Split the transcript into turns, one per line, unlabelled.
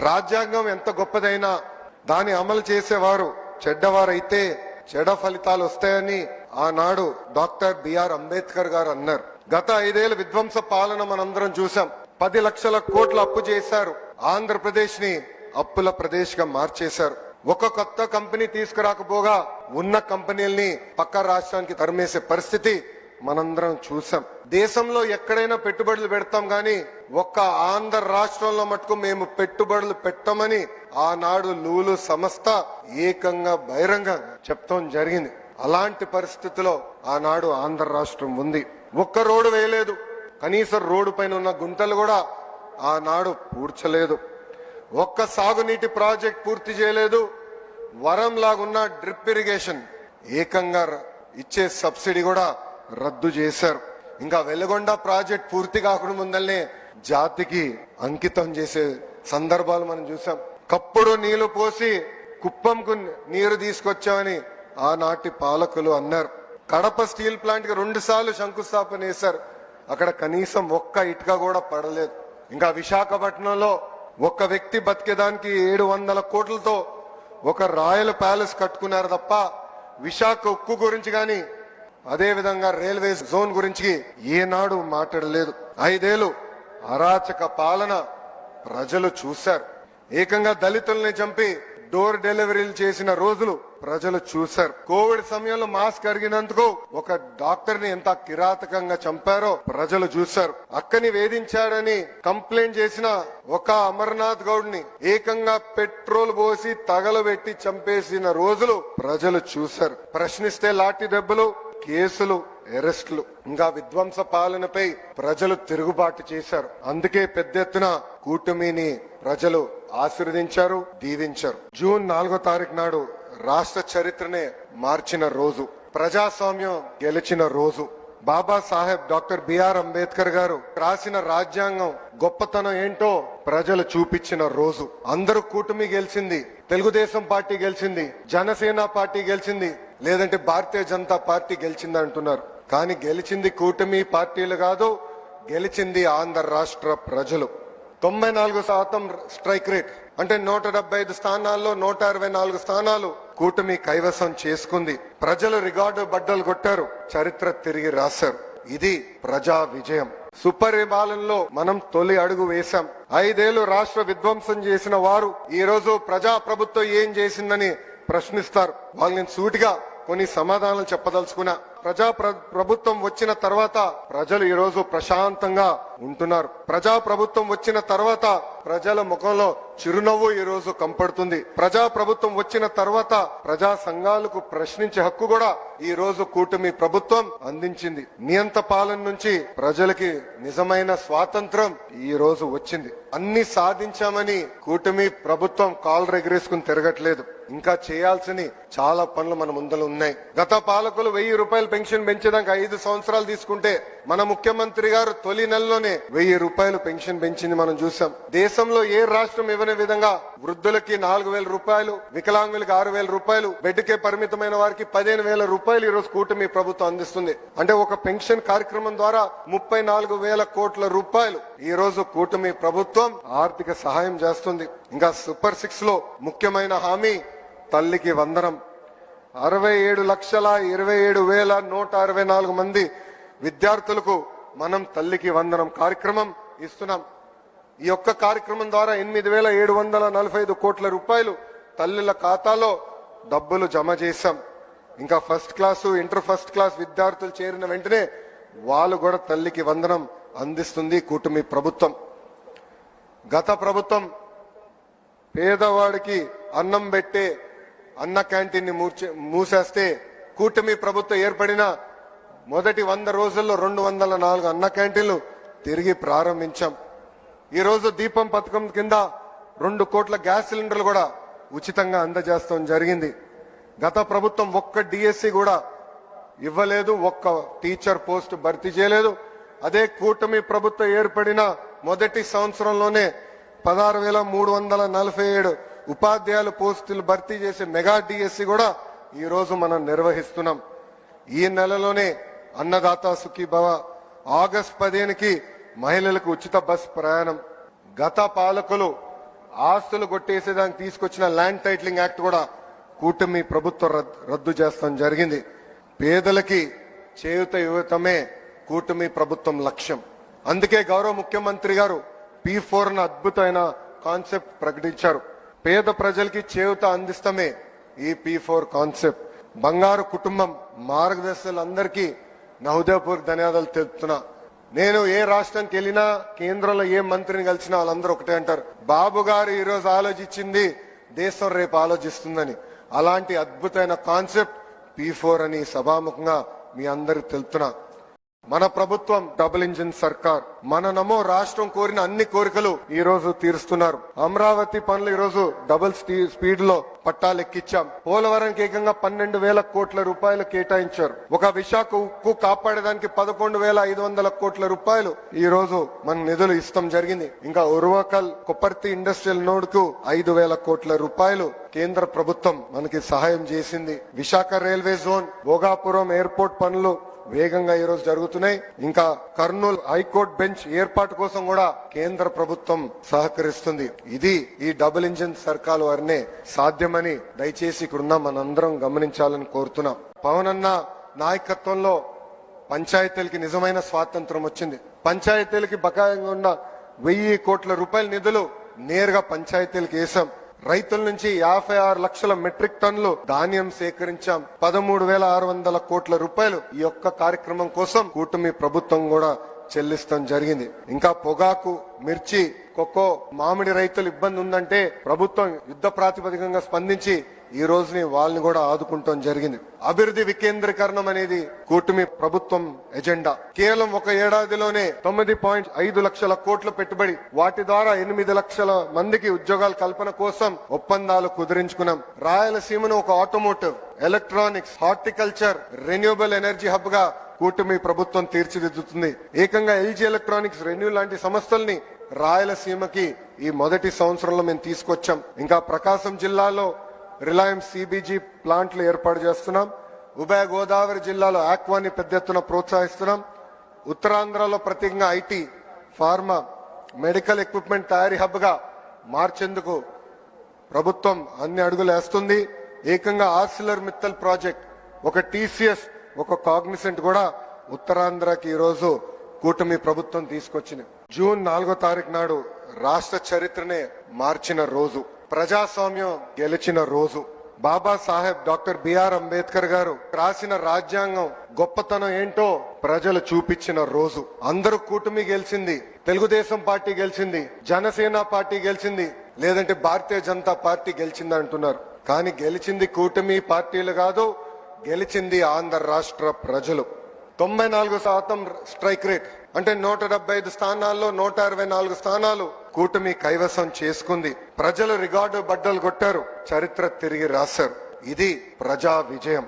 రాజ్యాంగం ఎంత గొప్పదైనా దాన్ని అమలు చేసేవారు చెడ్డవారైతే చెడ్డ ఫలితాలు వస్తాయని ఆనాడు డాక్టర్ బిఆర్ అంబేద్కర్ గారు అన్నారు. గత 5 ఏళ్ల విధ్వంస పాలన మనందరం చూసాం. 10 లక్షల కోట్ల అప్పు చేశారు. ఆంధ్రప్రదేశ్ ని అప్పుల ప్రదేశ్ గా మార్చేశారు. ఒక కొత్త కంపెనీ తీసుకురాకపోగా ఉన్న కంపెనీల్ని పక్క రాష్ట్రానికి తరిమేసే పరిస్థితి మనందరం చూసాం. దేశంలో ఎక్కడైనా పెట్టుబడులు పెడతాం గాని ఒక్క ఆంధ్ర రాష్ట్రంలో మటుకు మేము పెట్టుబడులు పెట్టమని ఆనాడు లూలు సంస్థ ఏకంగా బహిరంగ చెప్తాం జరిగింది. అలాంటి పరిస్థితిలో ఆనాడు ఆంధ్ర రాష్ట్రం ఉంది. ఒక్క రోడ్డు వేయలేదు. కనీసం రోడ్డు పైన ఉన్న గుంటలు కూడా ఆనాడు పూడ్చలేదు. ఒక్క సాగునీటి ప్రాజెక్ట్ పూర్తి చేయలేదు. వరం లాగున్న డ్రిప్ ఇరిగేషన్ ఏకంగా ఇచ్చే సబ్సిడీ కూడా రద్దు చేశారు. ఇంకా వెలుగొండ ప్రాజెక్ట్ పూర్తి కాకుండా ముందల్నే జాతికి అంకితం చేసే సందర్భాలు మనం చూసాం. కప్పుడు నీళ్లు పోసి కుప్పంకు నీరు తీసుకొచ్చామని ఆనాటి పాలకులు అన్నారు. కడప స్టీల్ ప్లాంట్ కి 2 సార్లు శంకుస్థాపన చేశారు. అక్కడ కనీసం ఒక్క ఇటుక కూడా పడలేదు. ఇంకా విశాఖపట్నంలో ఒక్క వ్యక్తి బతికేదానికి 700 కోట్లతో ఒక రాయల్ ప్యాలెస్ కట్టుకున్నారు తప్ప విశాఖ ఉక్కు గురించి గాని అదే విధంగా రైల్వే జోన్ గురించి ఏనాడు మాట్లాడలేదు. 5 ఏళ్లు అరాచక పాలన ప్రజలు చూశారు. ఏకంగా దళితుల్ని చంపి డోర్ డెలివరీలు చేసిన రోజులు ప్రజలు చూశారు. కోవిడ్ సమయంలో మాస్క్ అడిగినందుకు ఒక డాక్టర్ ని ఎంత కిరాతకంగా చంపారో ప్రజలు చూశారు. అక్కని వేధించాడని కంప్లైంట్ చేసిన ఒక అమర్నాథ్ గౌడ్ ని ఏకంగా పెట్రోల్ పోసి తగలబెట్టి చంపేసిన రోజులు ప్రజలు చూశారు. ప్రశ్నిస్తే లాఠీ దెబ్బలు, కేసులు, అరెస్టులు. ఇంకా విధ్వంస పాలనపై ప్రజలు తిరుగుబాటు చేశారు. అందుకే పెద్ద ఎత్తున కూటమిని ప్రజలు ఆశీర్వదించారు, దీవించారు. జూన్ 4వ తారీఖు నాడు రాష్ట్ర చరిత్రనే మార్చిన రోజు, ప్రజాస్వామ్యం గెలిచిన రోజు, బాబాసాహెబ్ డాక్టర్ బిఆర్ అంబేద్కర్ గారు రాసిన రాజ్యాంగం గొప్పతనం ఏంటో ప్రజలు చూపించిన రోజు. అందరూ కూటమి గెలిచింది, తెలుగుదేశం పార్టీ గెలిచింది, జనసేన పార్టీ గెలిచింది, లేదంటే భారతీయ జనతా పార్టీ గెలిచింది అంటున్నారు. కానీ గెలిచింది కూటమి పార్టీలు కాదు, గెలిచింది ఆంధ్ర రాష్ట్ర ప్రజలు. 94% స్ట్రైక్ రేట్ అంటే 175 స్థానాల్లో 164 స్థానాలు కూటమి కైవసం చేసుకుంది. ప్రజలు రికార్డు బద్దలు కొట్టారు, చరిత్ర తిరిగి రాశారు. ఇది ప్రజా విజయం. సుపరిపాలనలో మనం తొలి అడుగు వేశాం. 5 ఏళ్లు రాష్ట్ర విధ్వంసం చేసిన వారు ఈ రోజు ప్రజా ప్రభుత్వం ఏం చేసిందని ప్రశ్నిస్తారు. వాళ్ళని సూటిగా కొన్ని సమాధానాలు చెప్పదలుచుకున్నా. ప్రభుత్వం వచ్చిన తర్వాత ప్రజలు ఈ రోజు ప్రశాంతంగా ఉంటున్నారు. ప్రజా ప్రభుత్వం వచ్చిన తర్వాత ప్రజల ముఖంలో చిరునవ్వు ఈ రోజు కంపడుతుంది. ప్రజా ప్రభుత్వం వచ్చిన తర్వాత ప్రజా సంఘాలకు ప్రశ్నించే హక్కు కూడా ఈ రోజు కూటమి ప్రభుత్వం అందించింది. నియంత పాలన నుంచి ప్రజలకి నిజమైన స్వాతంత్రం ఈ రోజు వచ్చింది. అన్ని సాధించామని కూటమి ప్రభుత్వం కాలు ఎగరేసుకుని తిరగట్లేదు. ఇంకా చేయాల్సిన చాలా పనులు మన ముందర ఉన్నాయి. గత పాలకులు 1000 రూపాయలు పెన్షన్ పెంచేదాకా 5 సంవత్సరాలు తీసుకుంటే మన ముఖ్యమంత్రి గారు తొలి నెలలోనే 1000 రూపాయలు పెన్షన్ పెంచింది మనం చూసాం. దేశంలో ఏ రాష్ట్రం ఇవ్వని విధంగా వృద్ధులకి 4000 రూపాయలు, వికలాంగులకి 6000 రూపాయలు, బెడ్కే పరిమితమైన వారికి 15000 రూపాయలు ఈ రోజు కూటమి ప్రభుత్వం అందిస్తుంది. అంటే ఒక పెన్షన్ కార్యక్రమం ద్వారా 34,000 కోట్ల రూపాయలు ఈ రోజు కూటమి ప్రభుత్వం ఆర్థిక సహాయం చేస్తుంది. ఇంకా సూపర్ 6 లో ముఖ్యమైన హామీ తల్లికి వందనం. 67,27,164 మంది విద్యార్థులకు మనం తల్లికి వందనం కార్యక్రమం ఇస్తున్నాం. ఈ ఒక్క కార్యక్రమం ద్వారా 8,745 కోట్ల రూపాయలు తల్లుల ఖాతాలో డబ్బులు జమ చేశాం. ఇంకా first class, inter first class విద్యార్థులు చేరిన వెంటనే వాళ్ళు కూడా తల్లికి వందనం అందిస్తుంది కూటమి ప్రభుత్వం. గత ప్రభుత్వం పేదవాడికి అన్నం పెట్టే అన్న క్యాంటీన్ ని మూసేస్తే కూటమి ప్రభుత్వం ఏర్పడిన మొదటి 100 రోజుల్లో 204 అన్న క్యాంటీన్లు తిరిగి ప్రారంభించాం. ఈ రోజు దీపం పథకం కింద 2 కోట్ల గ్యాస్ సిలిండర్లు కూడా ఉచితంగా అందజేస్తాం జరిగింది. గత ప్రభుత్వం ఒక్క డిఎస్సి కూడా ఇవ్వలేదు, ఒక్క టీచర్ పోస్ట్ భర్తీ చేయలేదు. అదే కూటమి ప్రభుత్వం ఏర్పడిన మొదటి సంవత్సరంలోనే 16,347 ఉపాధ్యాయుల పోస్టులు భర్తీ చేసే మెగా డిఎస్సి కూడా ఈ రోజు మనం నిర్వహిస్తున్నాం. ఈ నెలలోనే అన్నదాత సుఖీభవ, ఆగస్టు 15కి మహిళలకు ఉచిత బస్ ప్రయాణం. గత పాలకులు ఆస్తులు కొట్టేసేదానికి తీసుకొచ్చిన ల్యాండ్ టైటిలింగ్ యాక్ట్ కూడా కూటమి ప్రభుత్వం రద్దు చేస్తాం జరిగింది. పేదలకి చేయూత ఇవ్వటమే కూటమి ప్రభుత్వం లక్ష్యం. అందుకే గౌరవ ముఖ్యమంత్రి గారు P4 అన్న అద్భుతమైన కాన్సెప్ట్ ప్రకటించారు. పేద ప్రజలకి చేయూత అందిస్తమే ఈ P4 కాన్సెప్ట్. బంగారు కుటుంబం మార్గదర్శకులందరికీ నా హృదయపూర్వక ధన్యవాదాలు తెలుపుతున్నా. నేను ఏ రాష్ట్రానికి వెళ్ళినా, కేంద్రంలో ఏ మంత్రిని కలిసినా వాళ్ళందరూ ఒకటే అంటారు, బాబు గారు ఈ రోజు ఆలోచించింది దేశం రేపు ఆలోచిస్తుందని. అలాంటి అద్భుతమైన కాన్సెప్ట్ P4 అని సభాముఖంగా మీ అందరికి తెలుపుతున్నా. మన ప్రభుత్వం డబుల్ ఇంజిన్ సర్కార్. మన నమో రాష్ట్రం కోరిన అన్ని కోరికలు ఈ రోజు తీరుస్తున్నారు. అమరావతి పనులు ఈ రోజు డబుల్ స్పీడ్ లో పట్టాలు ఎక్కించాం. పోలవరంకి ఏకంగా 12,000 కోట్ల రూపాయలు కేటాయించారు. ఒక విశాఖ ఉక్కు కాపాడడానికి 11,500 కోట్ల రూపాయలు ఈ రోజు మన నిధులు ఇస్తాం జరిగింది. ఇంకా ఉర్వకల్ కొప్పర్తి ఇండస్ట్రియల్ నోడ్ కు 5,000 కోట్ల రూపాయలు కేంద్ర ప్రభుత్వం మనకి సహాయం చేసింది. Visakha railway zone, Bhogapuram airport పనులు వేగంగా ఈ రోజు జరుగుతున్నాయి. ఇంకా కర్నూలు హైకోర్టు బెంచ్ ఏర్పాటు కోసం కూడా కేంద్ర ప్రభుత్వం సహకరిస్తుంది. ఇది ఈ డబుల్ ఇంజిన్ సర్కార్ వారినే సాధ్యమని దయచేసి ఇక్కడున్న మనందరం గమనించాలని కోరుతున్నాం. పవన్ అన్న నాయకత్వంలో పంచాయతీలకి నిజమైన స్వాతంత్రం వచ్చింది. పంచాయతీలకి బకాయిగా ఉన్న 1,000 కోట్ల రూపాయల నిధులు నేరుగా పంచాయతీలకు వేశాం. రైతుల నుంచి 56 లక్షల మెట్రిక్ టన్నులు ధాన్యం సేకరించాం. 13,600 కోట్ల రూపాయలు ఈ యొక్క కార్యక్రమం కోసం కూటమి ప్రభుత్వం కూడా చెల్లిస్తాం జరిగింది. ఇంకా పొగాకు, మిర్చి, కొక్కో, మామిడి రైతులు ఇబ్బంది ఉందంటే ప్రభుత్వం యుద్ధ ప్రాతిపదికంగా స్పందించి ఈ రోజుని వాళ్ళని కూడా ఆదుకుంటాం జరిగింది. అభివృద్ధి వికేంద్రీకరణం అనేది కూటమి ప్రభుత్వం ఎజెండా. కేవలం ఒక ఏడాదిలోనే 9.5 లక్షల కోట్ల పెట్టుబడి, వాటి ద్వారా 8 లక్షల మందికి ఉద్యోగాల కల్పన కోసం ఒప్పందాలు కుదిరించుకున్నాం. రాయలసీమను ఒక automotive, electronics, horticulture, renewable energy hub గా కూటమి ప్రభుత్వం తీర్చిదిద్దుతుంది. ఏకంగా LG ఎలక్ట్రానిక్స్, రెన్యూ లాంటి సంస్థల్ని రాయలసీమకి ఈ మొదటి సంవత్సరంలో మేము తీసుకొచ్చాం. ఇంకా ప్రకాశం జిల్లాలో రిలయన్స్ CBG ప్లాంట్లు ఏర్పాటు చేస్తున్నాం. ఉభయ గోదావరి జిల్లాలో ఆక్వాని పెద్ద ఎత్తున ప్రోత్సహిస్తున్నాం. ఉత్తరాంధ్రలో ప్రత్యేకంగా IT, ఫార్మా, మెడికల్ ఎక్విప్మెంట్ తయారీ హబ్ గా మార్చేందుకు ప్రభుత్వం అన్ని అడుగులు వేస్తుంది. ఏకంగా ఆర్సిలర్ మిత్తల్ ప్రాజెక్ట్, ఒక TCS, ఒక కాగ్నిసెంట్ కూడా ఉత్తరాంధ్రకి ఈ రోజు కూటమి ప్రభుత్వం తీసుకొచ్చింది. జూన్ 4వ తారీఖు నాడు రాష్ట్ర చరిత్రనే మార్చిన రోజు, ప్రజాస్వామ్యం గెలిచిన రోజు. బాబాసాహెబ్ డాక్టర్ బిఆర్ అంబేద్కర్ గారు రాసిన రాజ్యాంగం గొప్పతనం ఏంటో ప్రజలు చూపించిన రోజు. అందరూ కూటమి గెలిచింది, తెలుగుదేశం పార్టీ గెలిచింది, జనసేన పార్టీ గెలిచింది, లేదంటే భారతీయ జనతా పార్టీ గెలిచింది అంటున్నారు. కానీ గెలిచింది కూటమి పార్టీలు కాదు, గెలిచింది ఆంధ్ర రాష్ట్ర ప్రజలు. 94% స్ట్రైక్ రేట్ అంటే 175 స్థానాల్లో 164 స్థానాలు కూటమి కైవసం చేసుకుంది. ప్రజలు రికార్డు బద్దలు కొట్టారు, చరిత్ర తిరిగి రాశారు. ఇది ప్రజా విజయం.